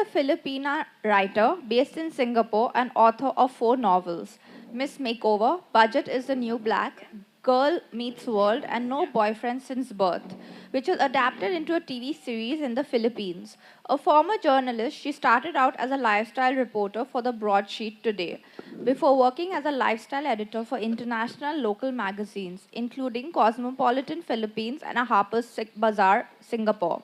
a Filipina writer based in Singapore and author of 4 novels: Miss Makeover, Budget is the New Black, Girl Meets World, and No Boyfriend Since Birth, which was adapted into a TV series in the Philippines. A former journalist, she started out as a lifestyle reporter for the Broadsheet Today, before working as a lifestyle editor for international local magazines, including Cosmopolitan Philippines and a Harper's Bazaar, Singapore.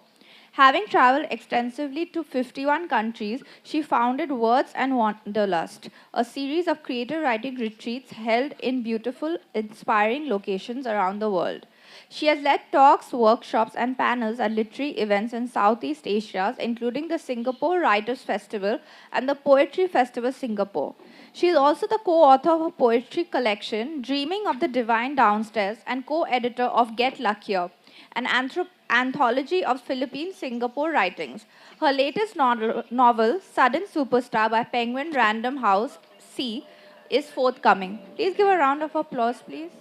Having traveled extensively to 51 countries, she founded Words and Wanderlust, a series of creative writing retreats held in beautiful, inspiring locations around the world. She has led talks, workshops, and panels at literary events in Southeast Asia, including the Singapore Writers' Festival and the Poetry Festival Singapore. She is also the co-author of a poetry collection, Dreaming of the Divine Downstairs, and co-editor of Get Luckier, an anthology of Philippine Singapore writings. Her latest novel, Sudden Superstar by Penguin Random House C, is forthcoming. Please give a round of applause, please.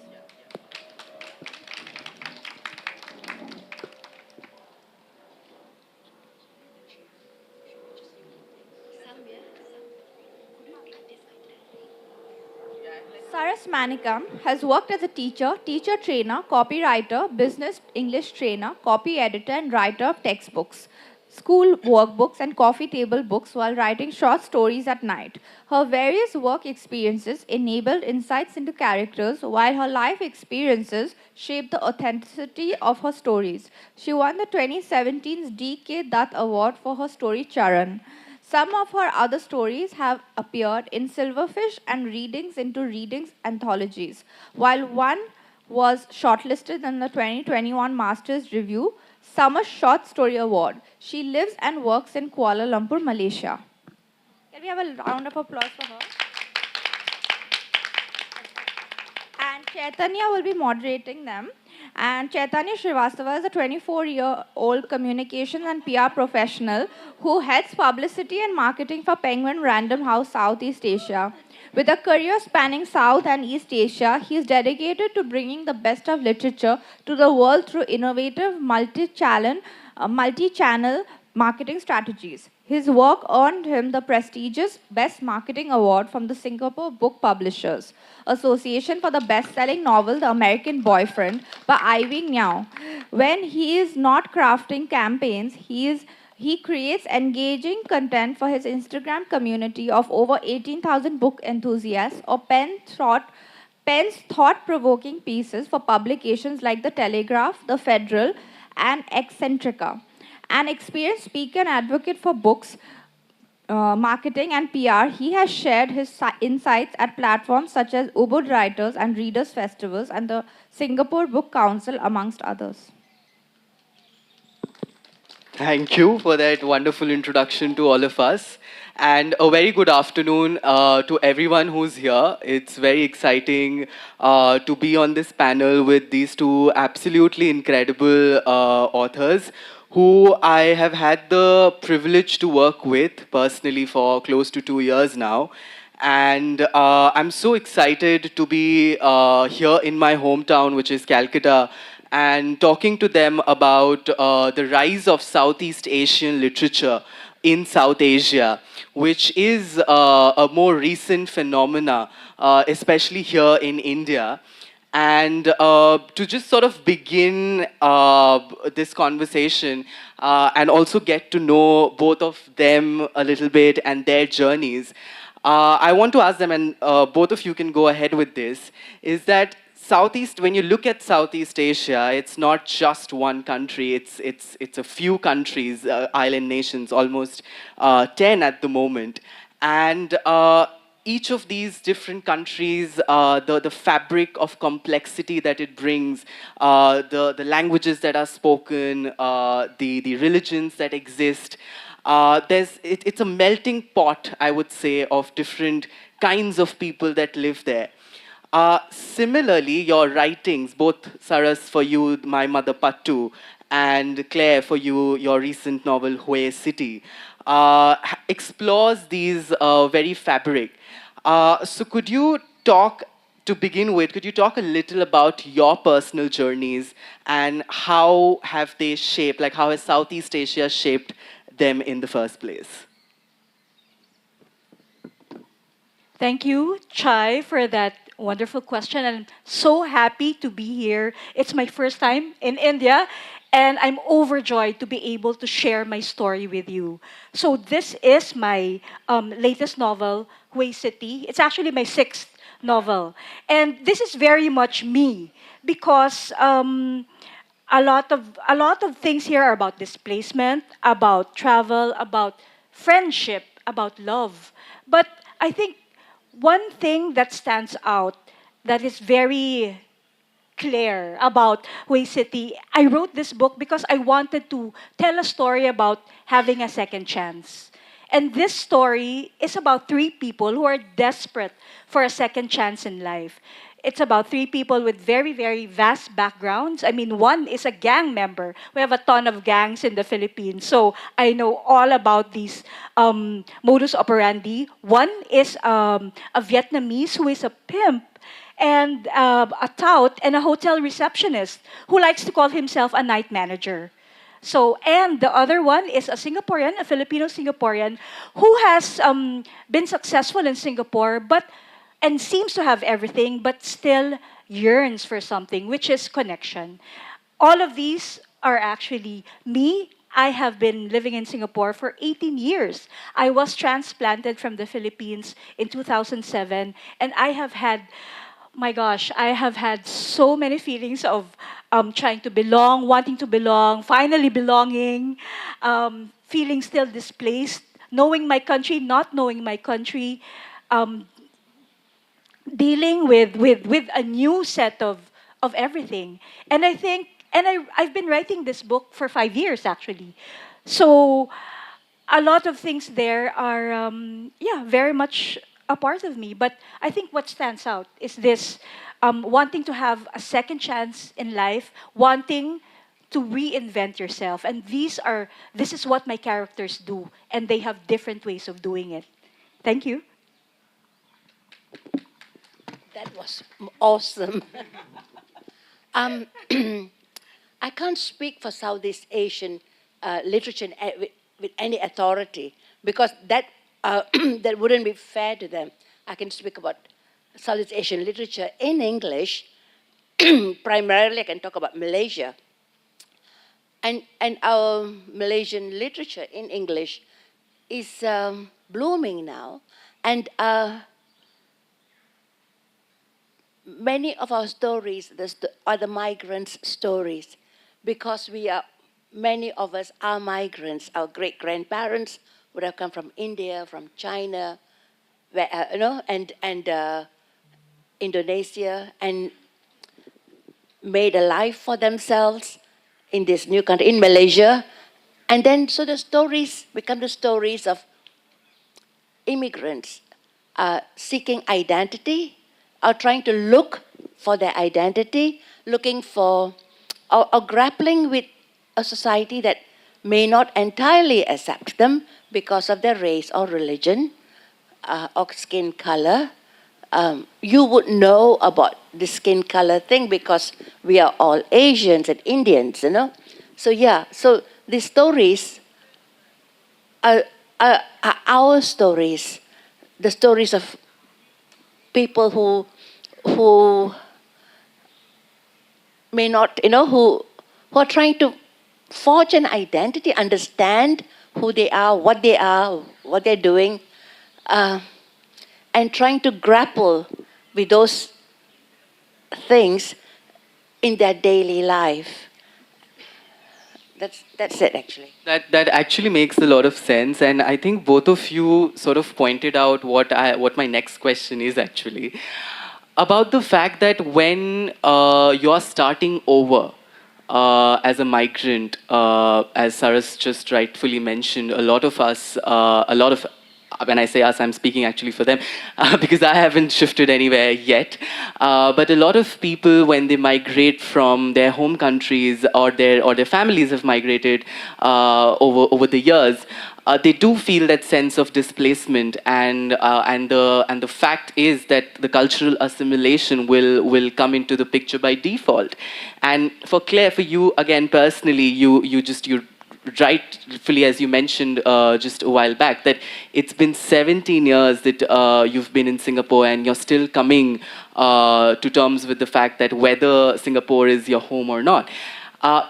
Saras Manickam has worked as a teacher, teacher trainer, copywriter, business English trainer, copy editor, and writer of textbooks, school workbooks, and coffee table books while writing short stories at night. Her various work experiences enabled insights into characters, while her life experiences shaped the authenticity of her stories. She won the 2017 D.K. Dutt Award for her story Charan. Some of her other stories have appeared in Silverfish and Readings into Readings anthologies, while one was shortlisted in the 2021 Masters Review Summer Short Story Award. She lives and works in Kuala Lumpur, Malaysia. Can we have a round of applause for her? And Chaitanya will be moderating them. And Chaitanya Srivastava is a 24-year-old communications and PR professional who heads publicity and marketing for Penguin Random House Southeast Asia. With a career spanning South and East Asia, he is dedicated to bringing the best of literature to the world through innovative multi-channel marketing strategies. His work earned him the prestigious Best Marketing Award from the Singapore Book Publishers Association for the best-selling novel The American Boyfriend by Ivy Nyao. When he is not crafting campaigns, he creates engaging content for his Instagram community of over 18,000 book enthusiasts or pens thought-provoking pieces for publications like The Telegraph, The Federal, and Eccentrica. An experienced speaker and advocate for books, marketing, and PR, he has shared his insights at platforms such as Ubud Writers and Readers Festivals and the Singapore Book Council, amongst others. Thank you for that wonderful introduction to all of us. And a very good afternoon to everyone who's here. It's very exciting to be on this panel with these two absolutely incredible authors who I have had the privilege to work with personally for close to 2 years now. And I'm so excited to be here in my hometown, which is Calcutta, and talking to them about the rise of Southeast Asian literature in South Asia, which is a more recent phenomena, especially here in India. And to just sort of begin this conversation and also get to know both of them a little bit and their journeys, I want to ask them, and both of you can go ahead with this, is that when you look at Southeast Asia, it's not just one country, it's a few countries, island nations, almost 10 at the moment. And each of these different countries, the fabric of complexity that it brings, the languages that are spoken, the religions that exist, it's a melting pot, I would say, of different kinds of people that live there. Similarly, your writings, both Saras for you, My Mother Pattu, and Claire for you, your recent novel, Hue City, explores these very fabric. So could you talk, to begin with, could you talk a little about your personal journeys and how have they shaped, like how has Southeast Asia shaped them in the first place? Thank you, Chai, for that wonderful question. I'm so happy to be here. It's my first time in India, and I'm overjoyed to be able to share my story with you. So, this is my latest novel, Hui City. It's actually my sixth novel. And this is very much me because a lot of things here are about displacement, about travel, about friendship, about love. But I think one thing that stands out that is very clear about Way City, I wrote this book because I wanted to tell a story about having a second chance. And this story is about three people who are desperate for a second chance in life. It's about three people with very, very vast backgrounds. I mean, one is a gang member. We have a ton of gangs in the Philippines, so I know all about these modus operandi. One is a Vietnamese who is a pimp and a tout and a hotel receptionist who likes to call himself a night manager. So, and the other one is a Singaporean, a Filipino Singaporean, who has been successful in Singapore, but and seems to have everything, but still yearns for something, which is connection. All of these are actually me. I have been living in Singapore for 18 years. I was transplanted from the Philippines in 2007, and I have had, my gosh, I have had so many feelings of trying to belong, wanting to belong, finally belonging, feeling still displaced, knowing my country, not knowing my country, um, dealing with a new set of everything. And I think, and I've been writing this book for 5 years actually. So a lot of things there are yeah, very much a part of me. But I think what stands out is this wanting to have a second chance in life, wanting to reinvent yourself. And this is what my characters do, and they have different ways of doing it. Thank you. That was awesome. um, I can't speak for Southeast Asian literature with any authority because that that wouldn't be fair to them. I can speak about Southeast Asian literature in English. Primarily, I can talk about Malaysia and our Malaysian literature in English is blooming now, and many of our stories are the migrants' stories because many of us are migrants. Our great grandparents would have come from India, from China, and Indonesia, and made a life for themselves in this new country, in Malaysia. And then, so the stories become the stories of immigrants seeking identity, are trying to look for their identity, looking for, or grappling with a society that may not entirely accept them because of their race or religion or skin color. You would know about the skin color thing because we are all Asians and Indians, you know. So yeah, so these stories are our stories, the stories of people who may not, who are trying to forge an identity, understand who they are, what they're doing, uh, and trying to grapple with those things in their daily life. That's it, actually. That actually makes a lot of sense, and I think both of you sort of pointed out what my next question is actually about the fact that when you're starting over as a migrant, as Saras just rightfully mentioned, a lot of us, a lot of when I say us, I'm speaking actually for them because I haven't shifted anywhere yet. But a lot of people, when they migrate from their home countries or their families have migrated over the years, they do feel that sense of displacement, and the fact is that the cultural assimilation will come into the picture by default. And for Claire, for you again personally, you rightfully, as you mentioned just a while back, that it's been 17 years that you've been in Singapore, and you're still coming to terms with the fact that whether Singapore is your home or not.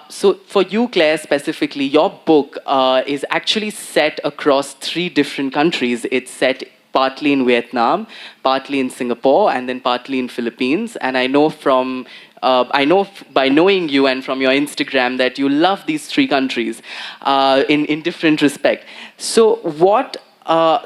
So for you, Claire, specifically, your book is actually set across 3 different countries. It's set partly in Vietnam, partly in Singapore, and then partly in Philippines. And I know by knowing you and from your Instagram that you love these 3 countries in different respect. So what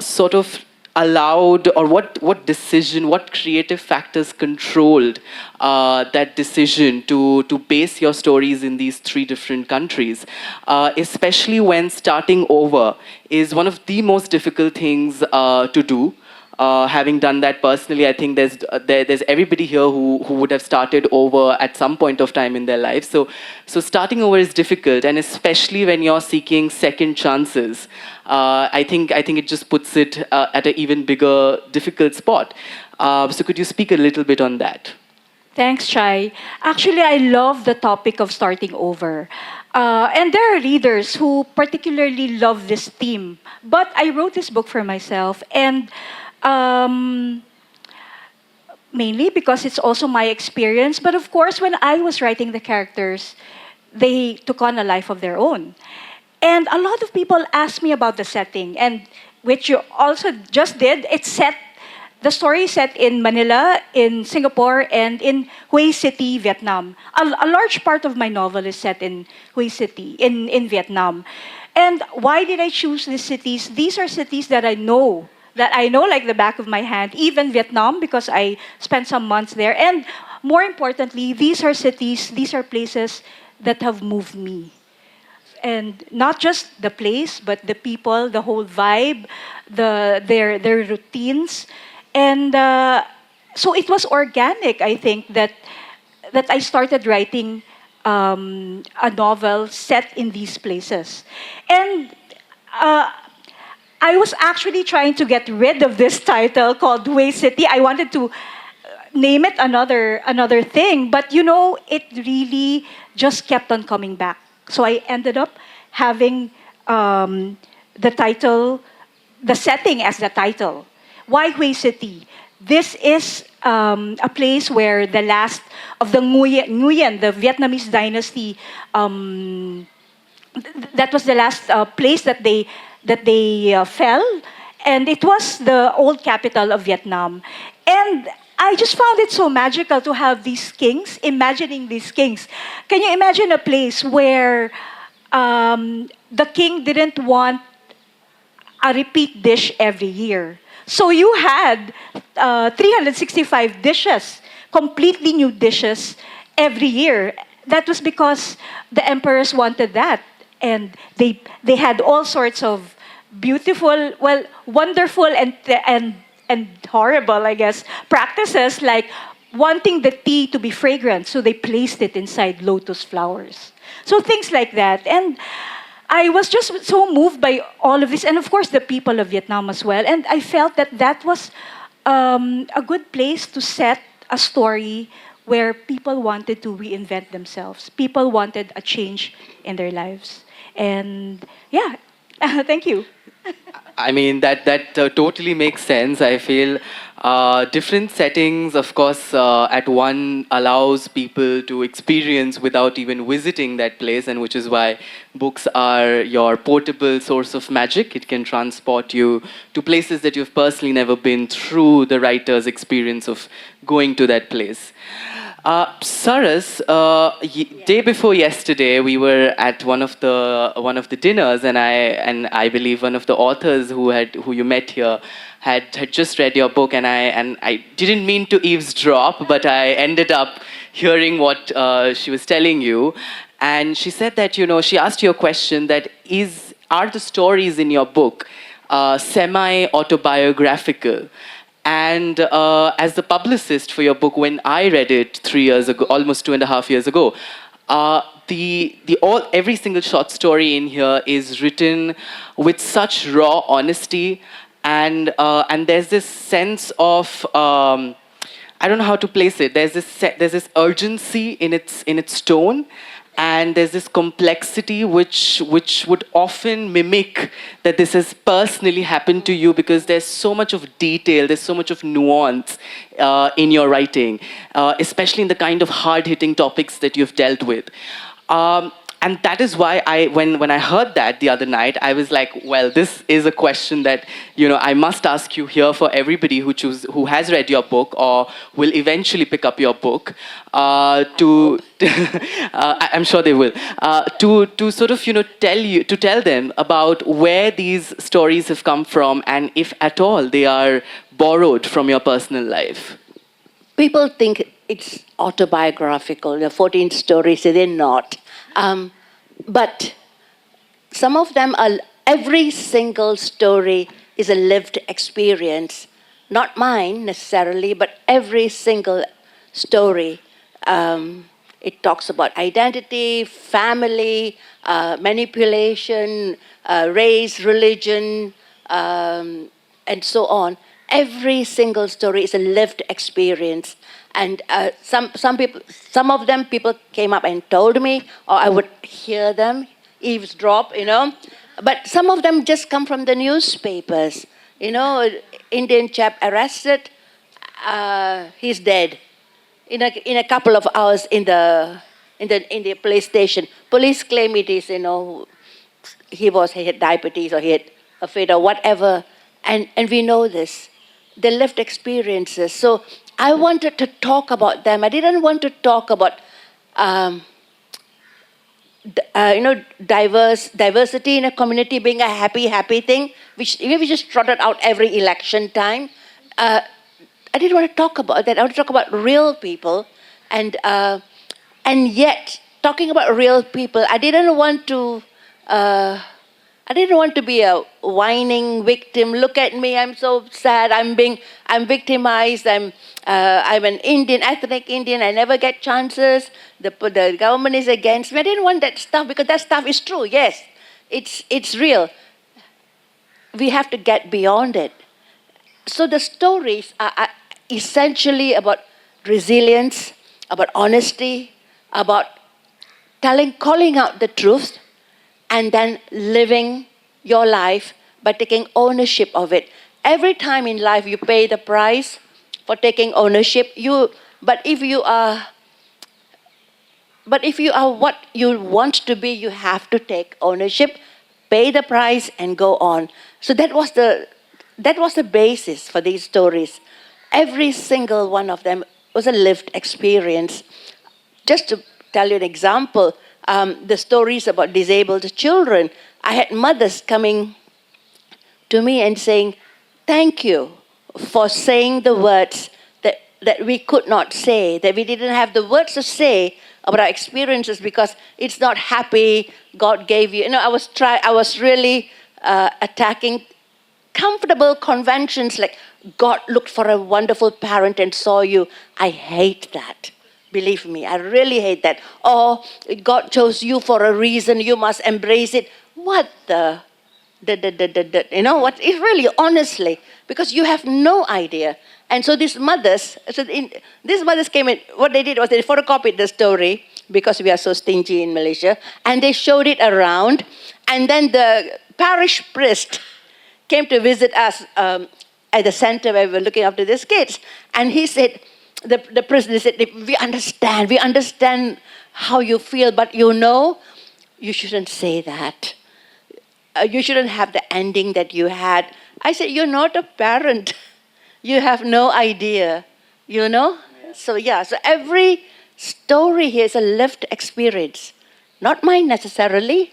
sort of allowed, or what decision, what creative factors controlled that decision to base your stories in these 3 different countries, especially when starting over is one of the most difficult things to do. Having done that personally, I think there's everybody here who would have started over at some point of time in their life. So starting over is difficult, and especially when you're seeking second chances. I think it just puts it at an even bigger difficult spot. So could you speak a little bit on that? Thanks, Chai. Actually, I love the topic of starting over. And there are readers who particularly love this theme. But I wrote this book for myself, and um, mainly because it's also my experience. But of course, when I was writing the characters, they took on a life of their own. And a lot of people ask me about the setting, and which you also just did. The story is set in Manila, in Singapore, and in Hue City, Vietnam. A large part of my novel is set in Hue City, in Vietnam. And why did I choose these cities? These are cities that I know like the back of my hand, even Vietnam, because I spent some months there. And more importantly, these are cities, these are places that have moved me. And not just the place, but the people, the whole vibe, their routines. And so it was organic, I think, that I started writing a novel set in these places. And I was actually trying to get rid of this title called Hue City. I wanted to name it another thing, but it really just kept on coming back. So I ended up having the title, the setting as the title. Why Hue City? This is a place where the last of the Nguyen, the Vietnamese dynasty, that was the last place that they fell, and it was the old capital of Vietnam. And I just found it so magical to have these kings, imagining these kings. Can you imagine a place where the king didn't want a repeat dish every year? So you had 365 dishes, completely new dishes every year. That was because the emperors wanted that. And they had all sorts of beautiful, well, wonderful and horrible, I guess, practices, like wanting the tea to be fragrant, so they placed it inside lotus flowers. So things like that. And I was just so moved by all of this, and of course the people of Vietnam as well. And I felt that was a good place to set a story where people wanted to reinvent themselves. People wanted a change in their lives. And yeah, thank you. I mean, that totally makes sense. I feel different settings, of course, at one allows people to experience without even visiting that place, and which is why books are your portable source of magic. It can transport you to places that you've personally never been through the writer's experience of going to that place. Saras, day before yesterday, we were at one of the dinners, and I believe one of the authors who you met here had just read your book, and I didn't mean to eavesdrop, but I ended up hearing what she was telling you, and she said that she asked you a question that are the stories in your book semi-autobiographical? And as the publicist for your book, when I read it 3 years ago, almost 2.5 years ago, every single short story in here is written with such raw honesty, and there's this sense of I don't know how to place it. There's this urgency in its tone, and there's this complexity which would often mimic that this has personally happened to you, because there's so much of detail, there's so much of nuance in your writing, especially in the kind of hard-hitting topics that you've dealt with. And that is why when I heard that the other night, I was like, well, this is a question that, I must ask you here for everybody who has read your book or will eventually pick up your book. I'm sure they will. To sort of, tell them about where these stories have come from, and if at all they are borrowed from your personal life. People think it's autobiographical, the 14 stories, they're not. But some of them are, every single story is a lived experience. Not mine necessarily, but every single story. It talks about identity, family, manipulation, race, religion, and so on. Every single story is a lived experience. And some of them people came up and told me, or I would hear them eavesdrop, But some of them just come from the newspapers. Indian chap arrested, he's dead. In a couple of hours in the police station. Police claim it is, he had diabetes or he had a fit or whatever. And we know this. They lived experiences. So I wanted to talk about them. I didn't want to talk about, diversity in a community being a happy thing, which we just trotted out every election time. I didn't want to talk about that. I want to talk about real people, and yet talking about real people, I didn't want to be a whining victim. Look at me, I'm so sad. I'm victimized. I'm an Indian, ethnic Indian. I never get chances. The government is against me. I didn't want that stuff, because that stuff is true. Yes, it's real. We have to get beyond it. So the stories are essentially about resilience, about honesty, about calling out the truth, and then living your life by taking ownership of it. Every time in life you pay the price for taking ownership. But if you are what you want to be, you have to take ownership, pay the price, and go on. So that was the basis for these stories. Every single one of them was a lived experience. Just to tell you an example, the stories about disabled children, I had mothers coming to me and saying, thank you for saying the words that we could not say, that we didn't have the words to say about our experiences because it's not happy, God gave you. I was really attacking comfortable conventions like God looked for a wonderful parent and saw you. I hate that. Believe me, I really hate that. Or God chose you for a reason, you must embrace it. What what? It's really, honestly, because you have no idea. And so these mothers came in, what they did was they photocopied the story, because we are so stingy in Malaysia, and they showed it around. And then the parish priest came to visit us at the center where we were looking after these kids. And he said, the priest said, we understand how you feel, but you shouldn't say that. You shouldn't have the ending that you had. I said, you're not a parent. You have no idea, Yeah. So every story here is a lived experience. Not mine necessarily,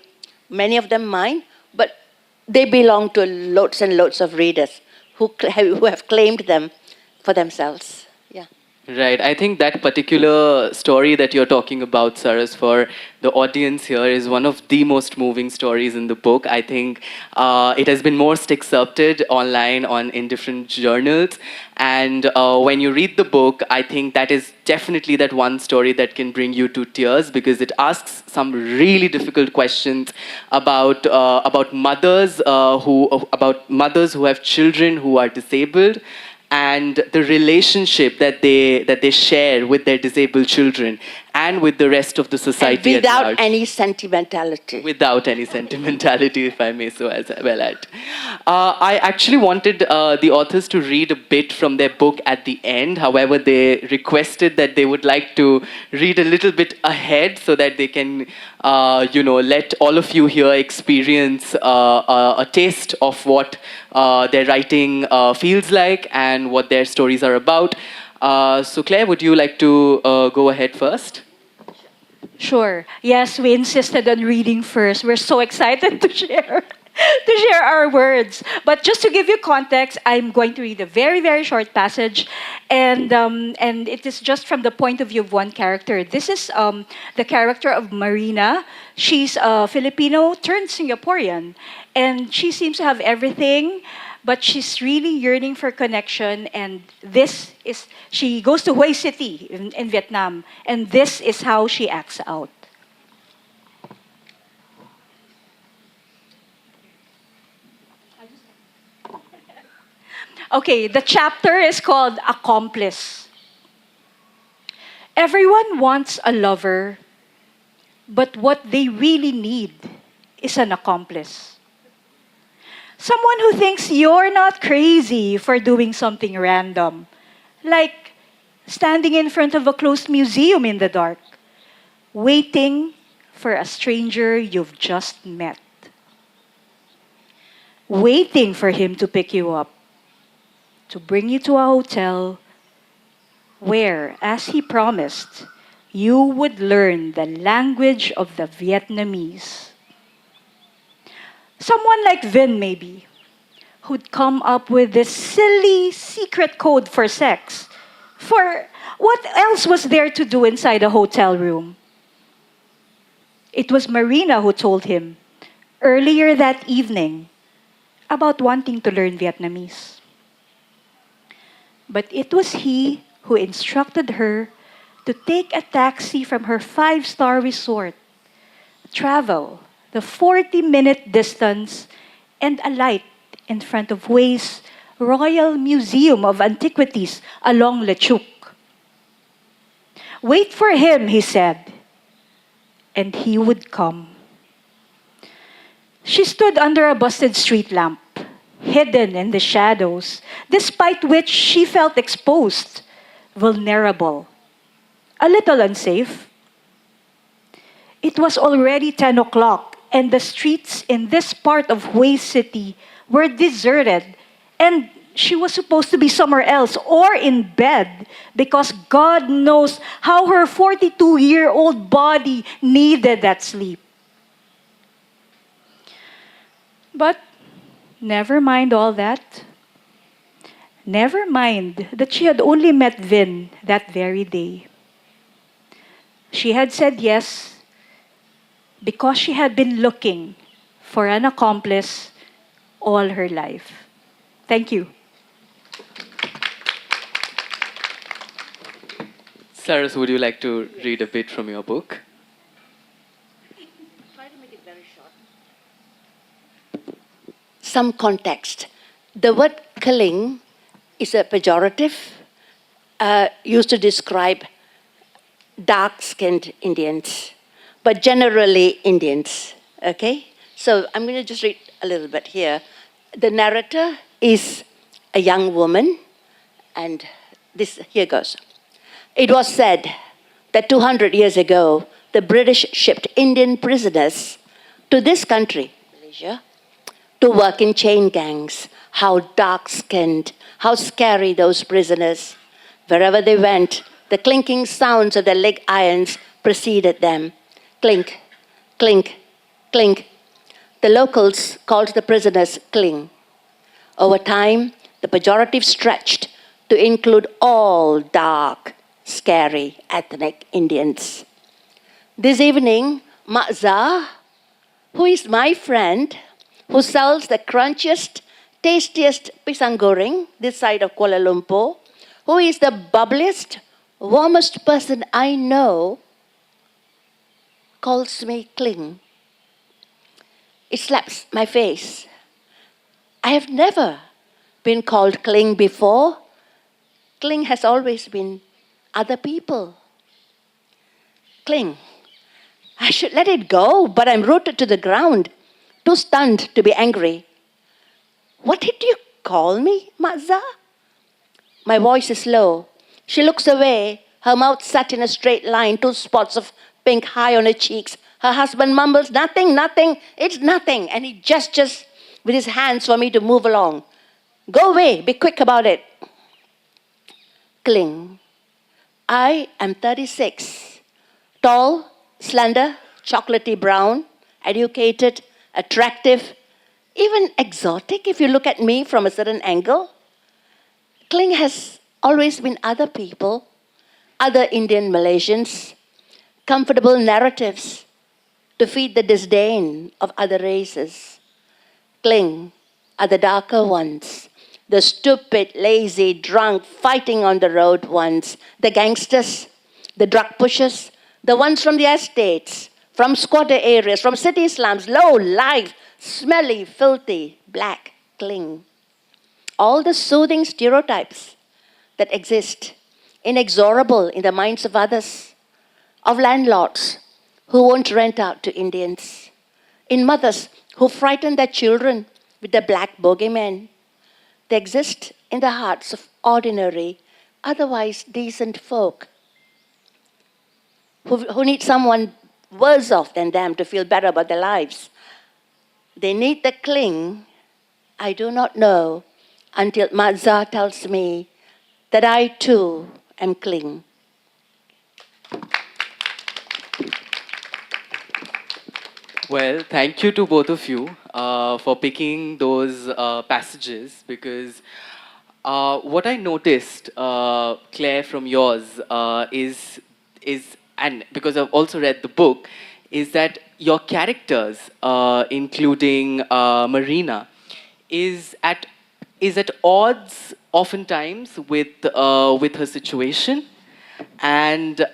many of them mine, but they belong to loads and loads of readers who have claimed them for themselves. Yeah. Right. I think that particular story that you're talking about, Saras, for the audience here is one of the most moving stories in the book. I think it has been more excerpted online in different journals. And when you read the book, I think that is definitely that one story that can bring you to tears, because it asks some really difficult questions about mothers who have children who are disabled, and the relationship that they share with their disabled children. and with the rest of the And society at without large. any sentimentality. Without any sentimentality, if I may so as well add. I actually wanted the authors to read a bit from their book at the end. However, they requested that they would like to read a little bit ahead so that they can, let all of you here experience a taste of what their writing feels like and what their stories are about. So, Claire, would you like to go ahead first? Sure. Yes, we insisted on reading first. We're so excited to share our words. But just to give you context, I'm going to read a very, very short passage, and it is just from the point of view of one character. This is the character of Marina. She's a Filipino turned Singaporean, and she seems to have everything, but she's really yearning for connection. And she goes to Hue City in Vietnam, and this is how she acts out. Okay, the chapter is called Accomplice. Everyone wants a lover, but what they really need is an accomplice. Someone who thinks you're not crazy for doing something random, like standing in front of a closed museum in the dark, waiting for a stranger you've just met, waiting for him to pick you up, to bring you to a hotel where, as he promised, you would learn the language of the Vietnamese. Someone like Vin, maybe, who'd come up with this silly secret code for sex. For what else was there to do inside a hotel room? It was Marina who told him earlier that evening about wanting to learn Vietnamese. But it was he who instructed her to take a taxi from her five-star resort, travel the 40-minute distance, and alight in front of Hue's Royal Museum of Antiquities along Lechuk. Wait for him, he said, and he would come. She stood under a busted street lamp, hidden in the shadows, despite which she felt exposed, vulnerable, a little unsafe. It was already 10 o'clock, and the streets in this part of Hue City were deserted, and she was supposed to be somewhere else or in bed because God knows how her 42-year-old body needed that sleep. But never mind all that. Never mind that she had only met Vin that very day. She had said yes because she had been looking for an accomplice all her life. Thank you. Saras, would you like to read a bit from your book? Try to make it very short. Some context. The word killing is a pejorative used to describe dark-skinned Indians, but generally Indians, okay? So I'm going to just read a little bit here. The narrator is a young woman, and here goes. It was said that 200 years ago, the British shipped Indian prisoners to this country, Malaysia, to work in chain gangs. How dark-skinned, how scary those prisoners. Wherever they went, the clinking sounds of their leg irons preceded them. Clink, clink, clink. The locals called the prisoners Kling. Over time, the pejorative stretched to include all dark, scary ethnic Indians. This evening, Makza, who is my friend, who sells the crunchiest, tastiest pisang goreng this side of Kuala Lumpur, who is the bubbliest, warmest person I know, calls me Kling. It slaps my face. I have never been called Kling before. Kling has always been other people. Cling. I should let it go, but I'm rooted to the ground, too stunned to be angry. What did you call me, Mazza? My voice is low. She looks away, her mouth set in a straight line, two spots of pink high on her cheeks. Her husband mumbles, nothing, nothing, it's nothing. And he gestures with his hands for me to move along. Go away, be quick about it. Cling. I am 36. Tall, slender, chocolatey brown, educated, attractive, even exotic if you look at me from a certain angle. Kling has always been other people, other Indian Malaysians, comfortable narratives to feed the disdain of other races. Kling are the darker ones, the stupid, lazy, drunk, fighting on the road ones, the gangsters, the drug pushers, the ones from the estates, from squatter areas, from city slums, low life, smelly, filthy, black, Kling. All the soothing stereotypes that exist, inexorable in the minds of others, of landlords who won't rent out to Indians, in mothers who frighten their children with the black bogeyman. They exist in the hearts of ordinary, otherwise decent folk who need someone worse off than them to feel better about their lives. They need the Kling I do not know until Mazza tells me that I too am Kling. Well, thank you to both of you for picking those passages because what I noticed, Claire, from yours is, and because I've also read the book, is that your characters, including Marina, is at odds oftentimes with her situation, and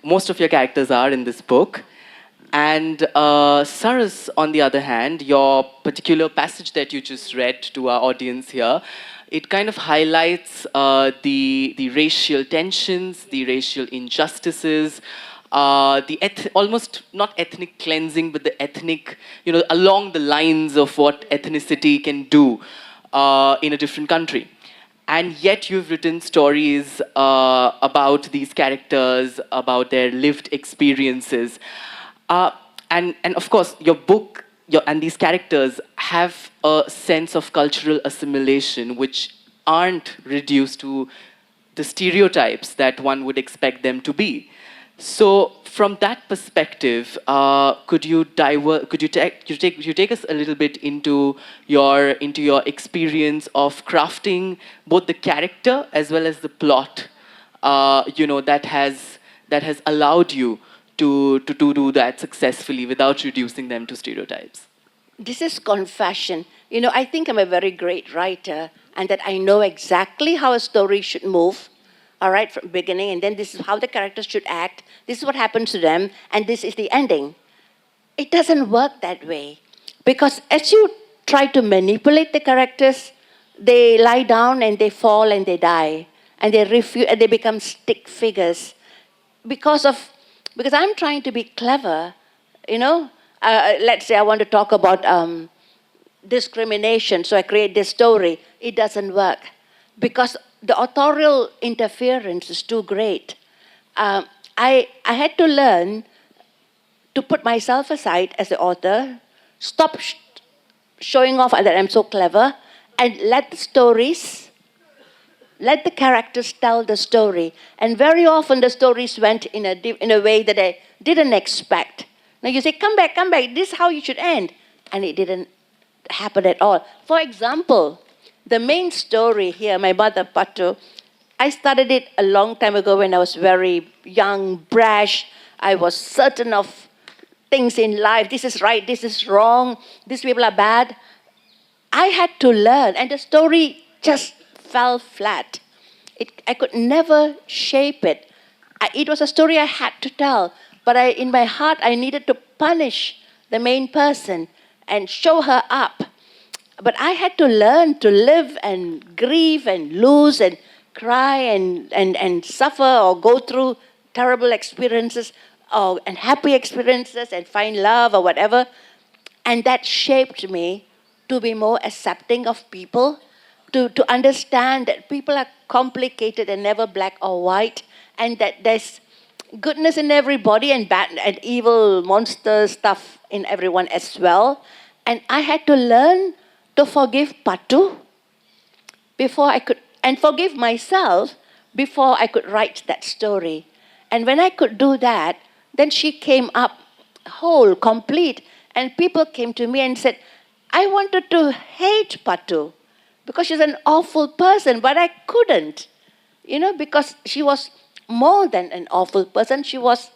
most of your characters are in this book. And Saras, on the other hand, your particular passage that you just read to our audience here, it kind of highlights the racial tensions, the racial injustices, almost not ethnic cleansing, but the ethnic, along the lines of what ethnicity can do in a different country. And yet you've written stories about these characters, about their lived experiences. And of course, your book and these characters have a sense of cultural assimilation, which aren't reduced to the stereotypes that one would expect them to be. So, from that perspective, could you take us a little bit into your experience of crafting both the character as well as the plot, that has allowed you to do that successfully without reducing them to stereotypes? This is confession. I think I'm a very great writer and that I know exactly how a story should move, all right, from beginning, and then this is how the characters should act, this is what happens to them, and this is the ending. It doesn't work that way. Because as you try to manipulate the characters, they lie down and they fall and they die. And they refuse and they become stick figures. Because I'm trying to be clever, let's say I want to talk about discrimination, so I create this story. It doesn't work because the authorial interference is too great. I had to learn to put myself aside as the author, stop showing off that I'm so clever, and let the characters tell the story. And very often the stories went in a way that I didn't expect. Now you say, come back, this is how you should end. And it didn't happen at all. For example, the main story here, my mother, Patu, I started it a long time ago when I was very young, brash. I was certain of things in life. This is right, this is wrong, these people are bad. I had to learn, and the story just fell flat. I could never shape it. It was a story I had to tell, but in my heart, I needed to punish the main person and show her up. But I had to learn to live and grieve and lose and cry and suffer or go through terrible experiences and happy experiences and find love or whatever. And that shaped me to be more accepting of people, to understand that people are complicated and never black or white, and that there's goodness in everybody and bad and evil monster stuff in everyone as well. And I had to learn to forgive Patu before I could, and forgive myself before I could write that story. And when I could do that, then she came up whole, complete, and people came to me and said, I wanted to hate Patu because she's an awful person, but I couldn't, because she was more than an awful person. She was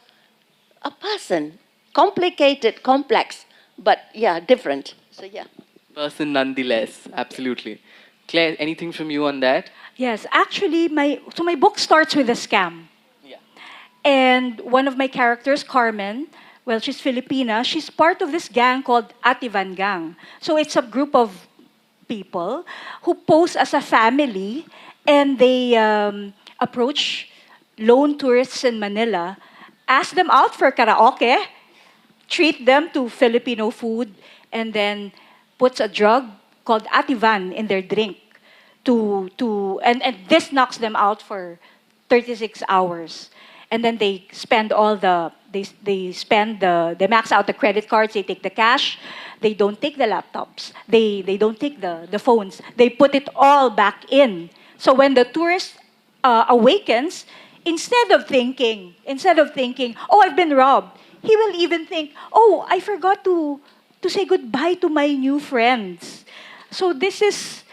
a person, complicated, complex, but yeah, different. So yeah. Person nonetheless, absolutely. Claire, anything from you on that? Yes, actually, my book starts with a scam. Yeah. And one of my characters, Carmen, well, she's Filipina. She's part of this gang called Ativan Gang. So it's a group of people who pose as a family, and they approach lone tourists in Manila, ask them out for karaoke, treat them to Filipino food, and then puts a drug called Ativan in their drink and this knocks them out for 36 hours. And then they spend they max out the credit cards, they take the cash, they don't take the laptops, they don't take the phones, they put it all back in. So when the tourist awakens, instead of thinking, oh, I've been robbed, he will even think, oh, I forgot to say goodbye to my new friends. So this is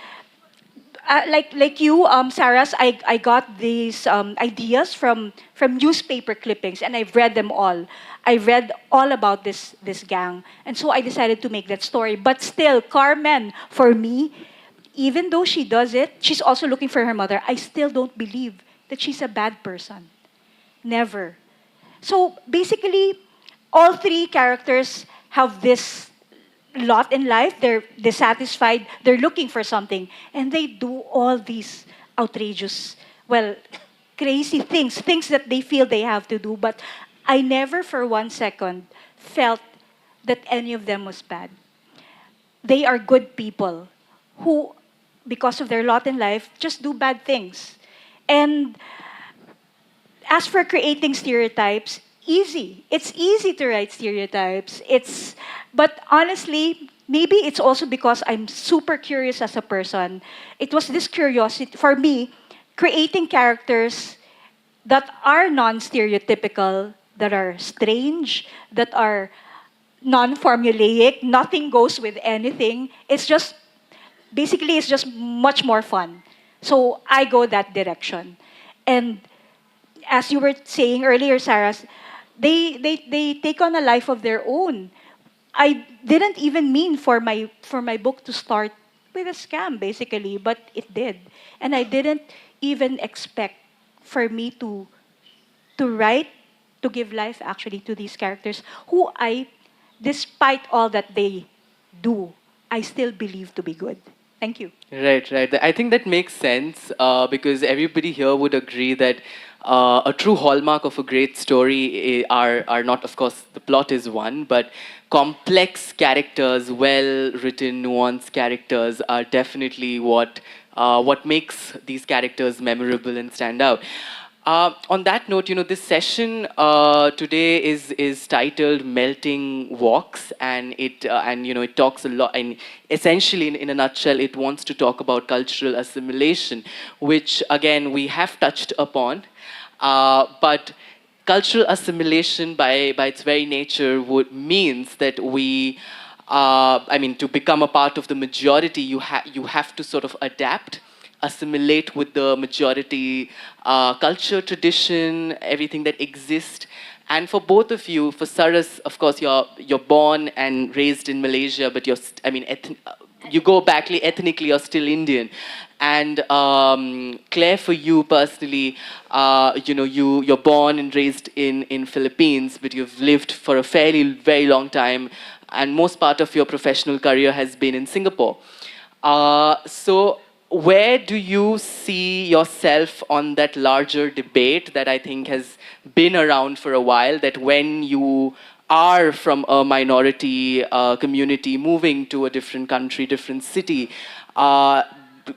like you, Saras, I got these ideas from newspaper clippings, and I've read them all. I read all about this gang, and so I decided to make that story. But still, Carmen, for me, even though she does it, she's also looking for her mother. I still don't believe that she's a bad person. Never. So basically, all three characters have this lot in life. They're dissatisfied. They're looking for something. And they do all these outrageous, well, crazy things that they feel they have to do. But I never for 1 second felt that any of them was bad. They are good people who, because of their lot in life, just do bad things. And as for creating stereotypes, easy. It's easy to write stereotypes. But honestly, maybe it's also because I'm super curious as a person. It was this curiosity for me, creating characters that are non-stereotypical, that are strange, that are non-formulaic. Nothing goes with anything. It's just much more fun. So I go that direction. And as you were saying earlier, Sarah, they take on a life of their own. I didn't even mean for my book to start with a scam, basically, but it did. And I didn't even expect for me to write, to give life actually to these characters who despite all that they do, I still believe to be good. Thank you. Right, right. I think that makes sense because everybody here would agree that a true hallmark of a great story are not, of course, the plot is one, but complex characters, well written, nuanced characters are definitely what makes these characters memorable and stand out. On that note, this session today is titled "Melting Walks," and it talks a lot. And essentially, in a nutshell, it wants to talk about cultural assimilation, which again we have touched upon, but cultural assimilation by its very nature means that to become a part of the majority, you have to sort of adapt, assimilate with the majority culture, tradition, everything that exists. And for both of you, for Saras, of course, you're born and raised in Malaysia, but you go back ethnically, you're still Indian. And Claire, for you personally, you're born and raised in Philippines, but you've lived for a very long time, and most part of your professional career has been in Singapore. So where do you see yourself on that larger debate that I think has been around for a while, that when you are from a minority community moving to a different country, different city, uh,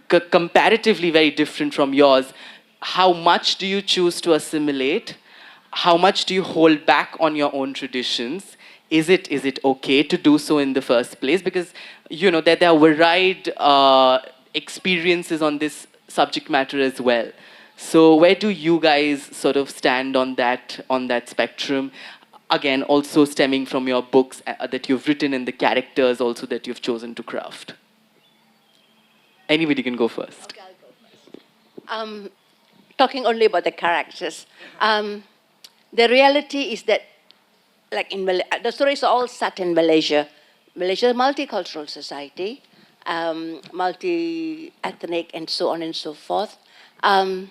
comparatively very different from yours, how much do you choose to assimilate? How much do you hold back on your own traditions? Is it okay to do so in the first place? Because there are varied experiences on this subject matter as well. So where do you guys sort of stand on that spectrum? Again, also stemming from your books that you've written and the characters also that you've chosen to craft. Anybody can go first. Um, Talking only about the characters. The reality is that, like the stories are all set in Malaysia. Malaysia is a multicultural society, multi-ethnic, and so on and so forth. Um,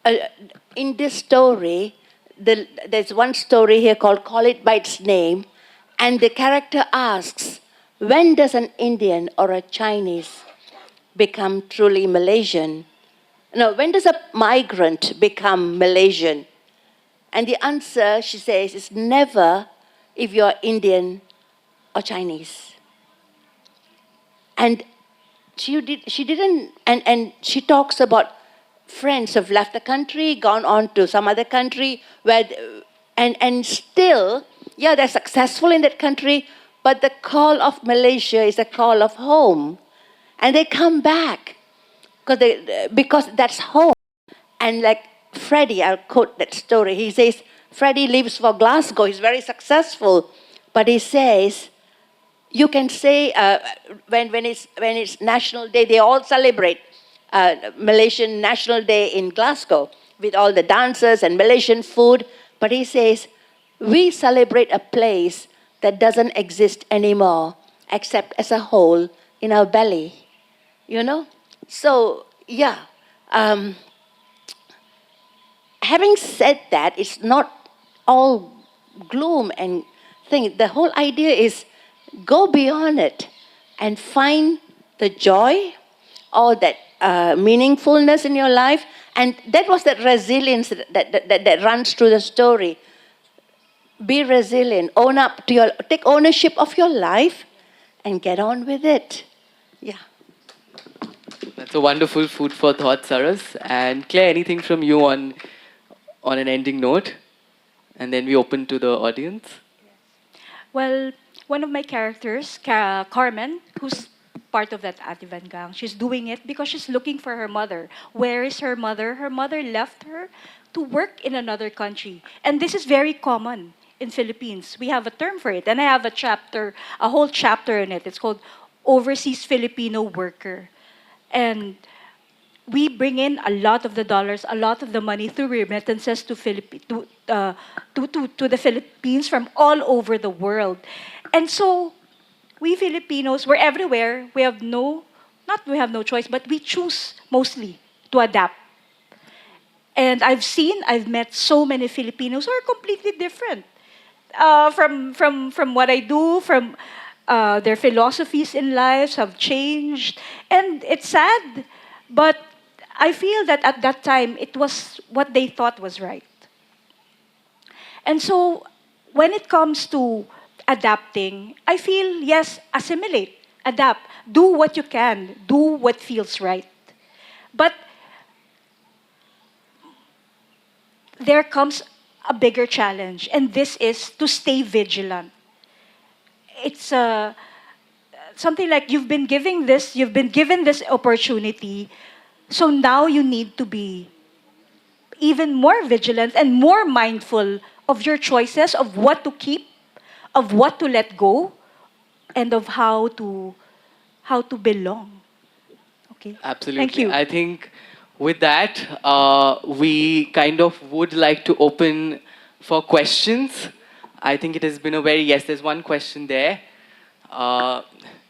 uh, in this story, there's one story here called "Call It by Its Name," and the character asks, "When does an Indian or a Chinese become truly Malaysian? No, when does a migrant become Malaysian?" And the answer, she says, is never if you're Indian or Chinese. And she didn't, and she talks about friends who've left the country, gone on to some other country, and still, yeah, they're successful in that country, but the call of Malaysia is a call of home. And they come back because that's home. And like Freddie, I'll quote that story. He says, Freddie leaves for Glasgow. He's very successful. But he says, you can say when it's National Day, they all celebrate Malaysian National Day in Glasgow with all the dancers and Malaysian food. But he says, we celebrate a place that doesn't exist anymore except as a hole in our belly. You know? So, yeah. Having said that, it's not all gloom and thing. The whole idea is go beyond it and find the joy or that meaningfulness in your life. And that was that resilience that runs through the story. Be resilient, take ownership of your life and get on with it. Yeah. That's a wonderful food for thought, Saras. And Claire, anything from you on an ending note? And then we open to the audience. Well, one of my characters, Carmen, who's part of that Ativan gang, she's doing it because she's looking for her mother. Where is her mother? Her mother left her to work in another country. And this is very common in Philippines. We have a term for it. And I have a whole chapter in it. It's called Overseas Filipino Worker. And we bring in a lot of the dollars, a lot of the money through remittances to the Philippines from all over the world. And so we Filipinos, we're everywhere. We have no choice, but we choose mostly to adapt. And I've met so many Filipinos who are completely different from what I do, from their philosophies in life have changed, and it's sad, but I feel that at that time it was what they thought was right. And so when it comes to adapting, I feel yes, assimilate, adapt, do what you can, do what feels right. But there comes a bigger challenge, and this is to stay vigilant. It's something like you've been given this opportunity, so now you need to be even more vigilant and more mindful of your choices, of what to keep, of what to let go, and of how to belong. Okay. Thank Absolutely. you. I think with that, we kind of would like to open for questions. I think it has been a very, yes, there's one question there. Uh,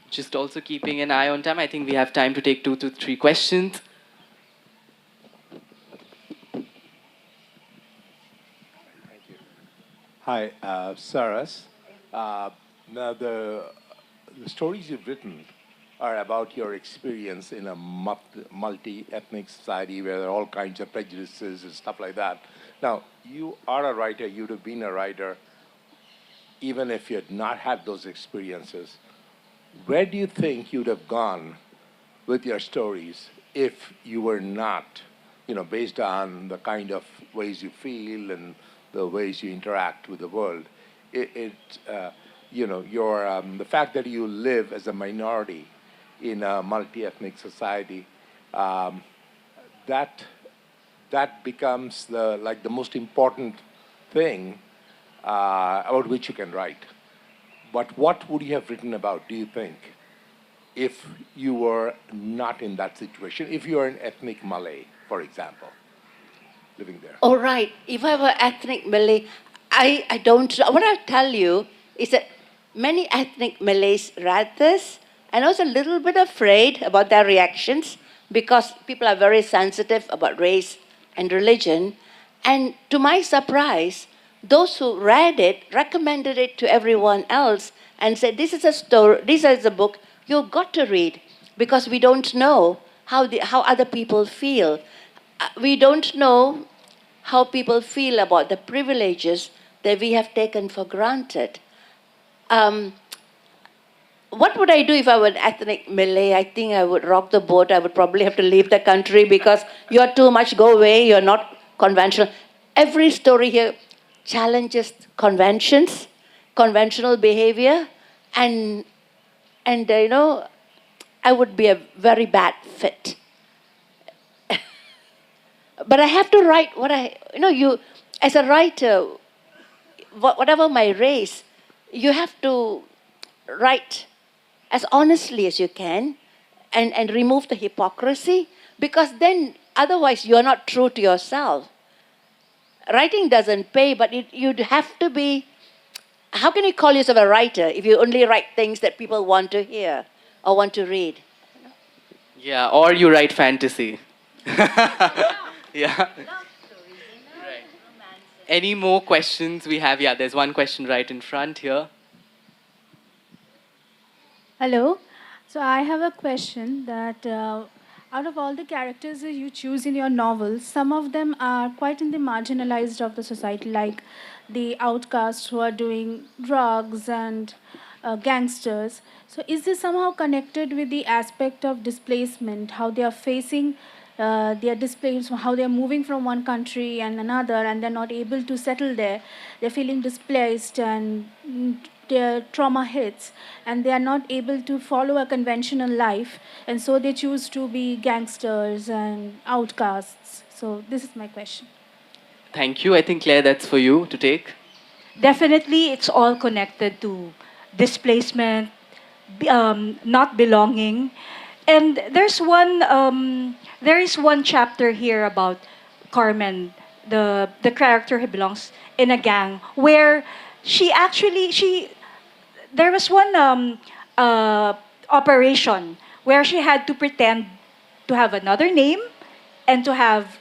just also keeping an eye on time. I think we have time to take 2 to 3 questions. Hi, Saras. Now, the stories you've written are about your experience in a multi-ethnic society where there are all kinds of prejudices and stuff like that. Now, you are a writer, you'd have been a writer even if you had not had those experiences. Where do you think you'd have gone with your stories if you were not, based on the kind of ways you feel and the ways you interact with the world? The fact that you live as a minority in a multi-ethnic society, that becomes the most important thing about which you can write. But what would you have written about, do you think, if you were not in that situation? If you are an ethnic Malay, for example, living there. All right. If I were ethnic Malay, I don't know. What I'll tell you is that many ethnic Malays read this and I was a little bit afraid about their reactions because people are very sensitive about race and religion. And to my surprise, those who read it recommended it to everyone else and said, this is a story, this is a book you've got to read because we don't know how other people feel. We don't know how people feel about the privileges that we have taken for granted. What would I do if I were an ethnic Malay? I think I would rock the boat. I would probably have to leave the country because you're too much, go away, you're not conventional. Every story here challenges conventions, conventional behavior, and I would be a very bad fit. But I have to write you, as a writer, whatever my race, you have to write as honestly as you can and remove the hypocrisy because then otherwise you're not true to yourself. Writing doesn't pay, but you'd have to be. How can you call yourself a writer if you only write things that people want to hear or want to read? Yeah, or you write fantasy. Yeah. Right. Any more questions we have? Yeah, there's one question right in front here. Hello. So I have a question that out of all the characters that you choose in your novels, some of them are quite in the marginalized of the society, like the outcasts who are doing drugs and gangsters. So is this somehow connected with the aspect of displacement, how they are facing their displaced, how they are moving from one country and another, and they're not able to settle there. They're feeling displaced and their trauma hits, and they are not able to follow a conventional life, and so they choose to be gangsters and outcasts. So this is my question. Thank you. I think, Claire, that's for you to take. Definitely, it's all connected to displacement, not belonging. And there is one chapter here about Carmen, the character who belongs in a gang, where she there was one operation where she had to pretend to have another name and to have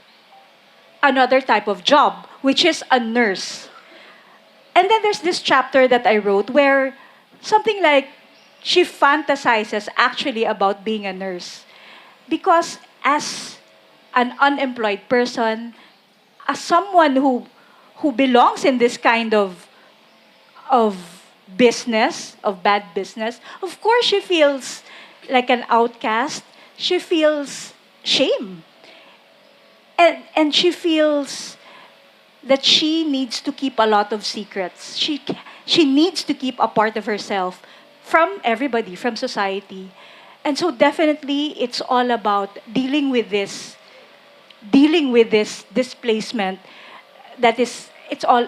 another type of job, which is a nurse. And then there's this chapter that I wrote where something like she fantasizes actually about being a nurse. Because as an unemployed person, as someone who belongs in this kind of business, of bad business, of course she feels like an outcast. She feels shame. And she feels that she needs to keep a lot of secrets. She needs to keep a part of herself from everybody, from society. And so definitely it's all about dealing with this displacement that is it's all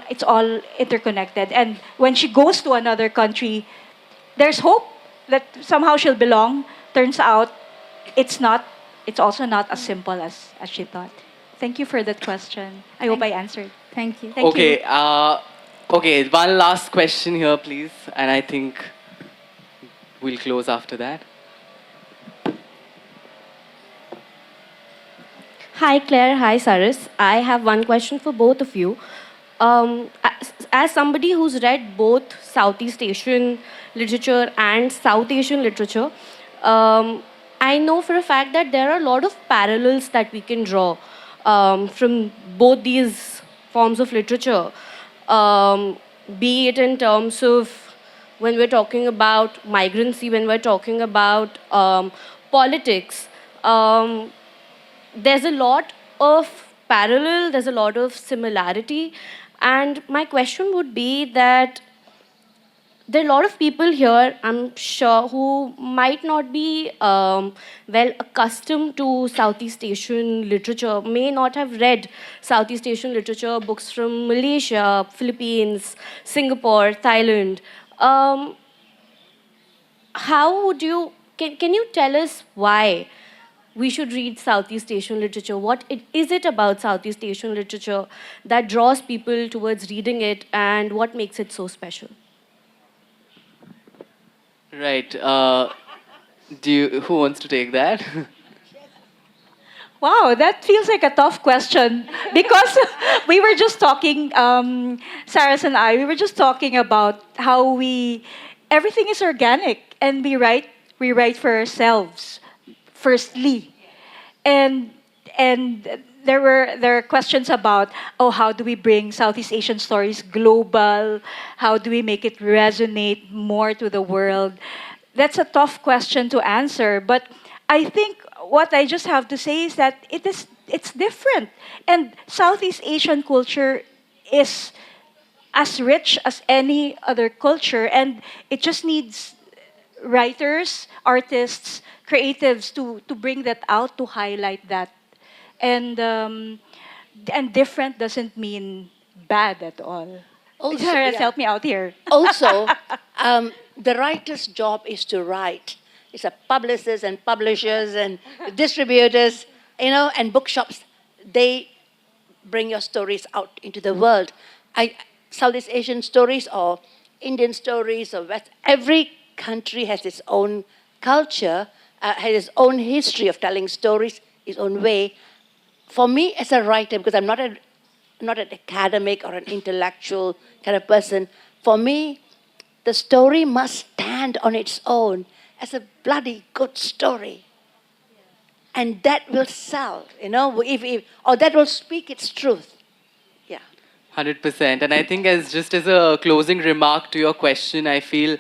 interconnected. And when she goes to another country, there's hope that somehow she'll belong. Turns out it's also not as simple as she thought. Thank you for that question. I hope I answered. Thank you. Thank Okay. you. Okay. One last question here, please, and I think we'll close after that. Hi Claire, hi Saras. I have one question for both of you. As somebody who's read both Southeast Asian literature and South Asian literature, um, I know for a fact that there are a lot of parallels that we can draw from both these forms of literature, um, be it in terms of when we're talking about migrancy, when we're talking about politics. Um, there's a lot of parallel, there's a lot of similarity. And my question would be that there are a lot of people here, I'm sure, who might not be well accustomed to Southeast Asian literature, may not have read Southeast Asian literature, books from Malaysia, Philippines, Singapore, Thailand. Um, how would you, can you tell us why we should read Southeast Asian literature? Is it about Southeast Asian literature that draws people towards reading it, and what makes it so special? Right. Who wants to take that? Wow, that feels like a tough question because we were just talking, Saras and I, we were just talking about how everything is organic and we write for ourselves, firstly. And, and there are questions about, oh, how do we bring Southeast Asian stories global? How do we make it resonate more to the world? That's a tough question to answer, but I think what I just have to say is that it's different. And Southeast Asian culture is as rich as any other culture, and it just needs writers, artists, creatives to bring that out, to highlight that. And different doesn't mean bad at all. Also, Sarah, yeah. help me out here. Also, the writer's job is to write. It's a publicists and publishers and distributors, and bookshops. They bring your stories out into the world. Southeast Asian stories or Indian stories or every country has its own culture, has its own history of telling stories, its own way. For me as a writer, because I'm not an academic or an intellectual kind of person, for me, the story must stand on its own as a bloody good story. And that will sell, or that will speak its truth. Yeah. 100%. And I think as a closing remark to your question, I feel,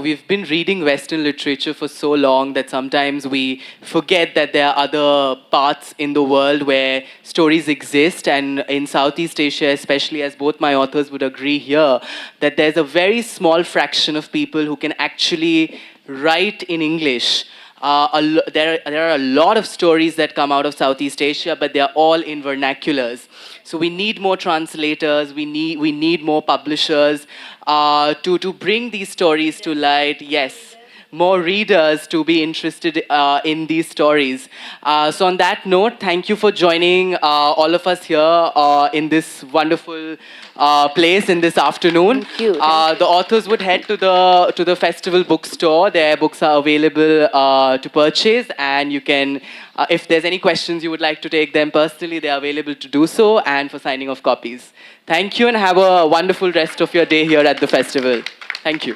we've been reading Western literature for so long that sometimes we forget that there are other parts in the world where stories exist. And in Southeast Asia, especially, as both my authors would agree here, that there's a very small fraction of people who can actually write in English. There are a lot of stories that come out of Southeast Asia, but they are all in vernaculars. So we need more translators. We need more publishers to bring these stories to light. Yes, more readers to be interested in these stories. So on that note, thank you for joining all of us here in this wonderful place in this afternoon. Thank you. The authors would head to the festival bookstore. Their books are available to purchase, and you can, if there's any questions you would like to take them personally, they are available to do so, and for signing of copies. Thank you, and have a wonderful rest of your day here at the festival. Thank you.